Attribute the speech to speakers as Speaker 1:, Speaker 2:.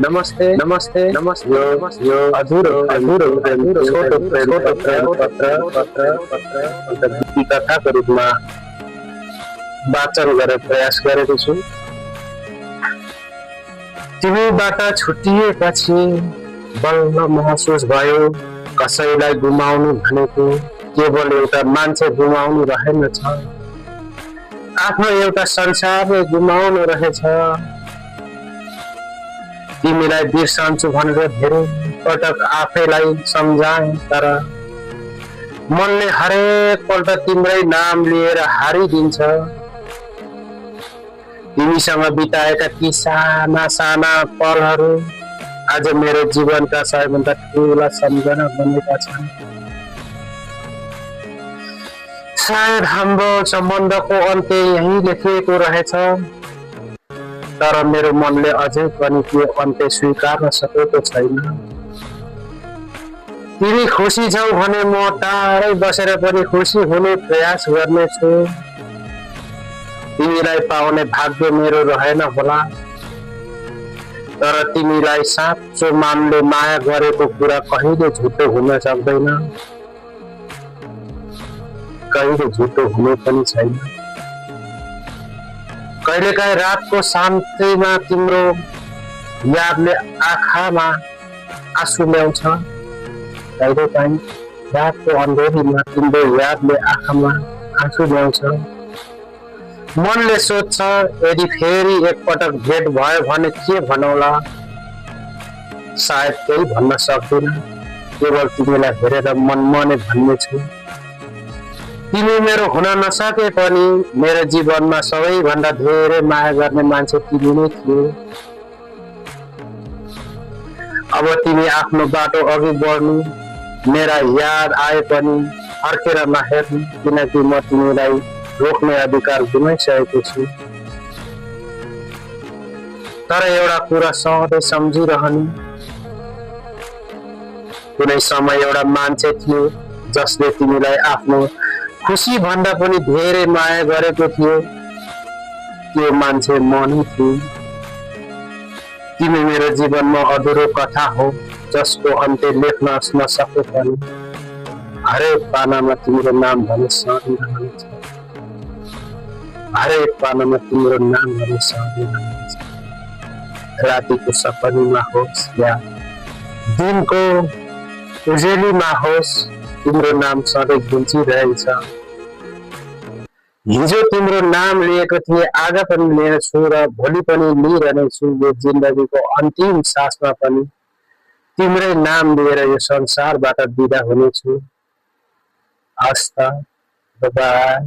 Speaker 1: नमस्ते नमस्ते नमस्ते यो अधुरो अधुरो अधुरो छोटो छोटो पत्र कथाको रूपमा वाचन गर्ने प्रयास गरेको छु। तिमीबाट छुटिएपछि बल्ल महसुस भयो कसैलाई गुमाउनु भनेको केवल एउटा मान्छे गुमाउनु रहेनछ, आफ्नो एउटा संसारले गुमाउनु रहेछ। तिमीलाई बिर्सन्छु भनेर धेरै पटक आफैलाई सम्झाएँ, तर मनले हरेक पल्ट तिम्रै नाम लिएर हारिदिन्छ। तिमीसँग बिताएका ती साना साना पलहरू आज मेरो जीवनका सबैभन्दा ठुला सम्झना बनेका छन्। सायद हाम्रो सम्बन्धको अन्त्य यही लेखिएको रहेछ, तर मेरो मनले अझै पनि त्यो अन्त्य स्वीकार्न सकेको छैन। तिमी खुसी छौ भने म टाढै बसेर पनि खुसी हुने प्रयास गर्नेछु। तिमीलाई पाउने भाग्य मेरो रहेन होला, तर तिमीलाई साँचो मनले माया गरेको कुरा कहिले झुटो हुन सक्दैन, कहिले झुटो हुने पनि छैन। कहिलेकाहीँ रातको शान्तिमा तिम्रो यादले आँखामा आँसु ल्याउँछ, कहिलेकाहीँ रातको अन्धेरीमा तिम्रो यादले आँखामा आँसु ल्याउँछ। मनले सोध्छ यदि फेरि एकपटक भेट भयो भने के भनौला, सायद केही भन्न सक्दिन, केवल तिमीलाई हेरेर मनमने भन्नेछु। तिमी मेरो हुन नसके पनि मेरो जीवनमा सबैभन्दा धेरै माया गर्ने मान्छे तिमी नै थियौ। अब तिमी आफ्नो बाटो अघि बढ्नु, मेरा याद आए पनि फर्केर नहेर्नु, किनकि म तिमीलाई रोक्ने अधिकार गुमाइसकेको छु। तर एउटा कुरा सधैँ सम्झिरहनु, कुनै समय एउटा मान्छे थियो जसले तिमीलाई आफ्नो खुसी भन्दा पनि धेरै माया गरेको थियो, त्यो मान्छे म नै थिएँ। तिमी मेरो जीवनमा अधुरो कथा हो जसको अन्त्य लेख्न नसके पनि हरेक पानामा तिम्रो नाम भने सहरहनेछ, हरेक पानामा तिम्रो नाम भने सहरहनेछ। रातिको सपनीमा होस् या दिनको उजेलीमा होस्, तिम्रो नाम सधैँ गुन्जिरहेछ। हिजो तिम्रो नाम लिएको थिएँ, आज पनि लिनेछु र भोलि पनि लिइरहनेछु। यो जिन्दगीको अन्तिम सासमा पनि तिम्रै नाम लिएर यो संसारबाट बिदा हुनेछु। हस्त बाय।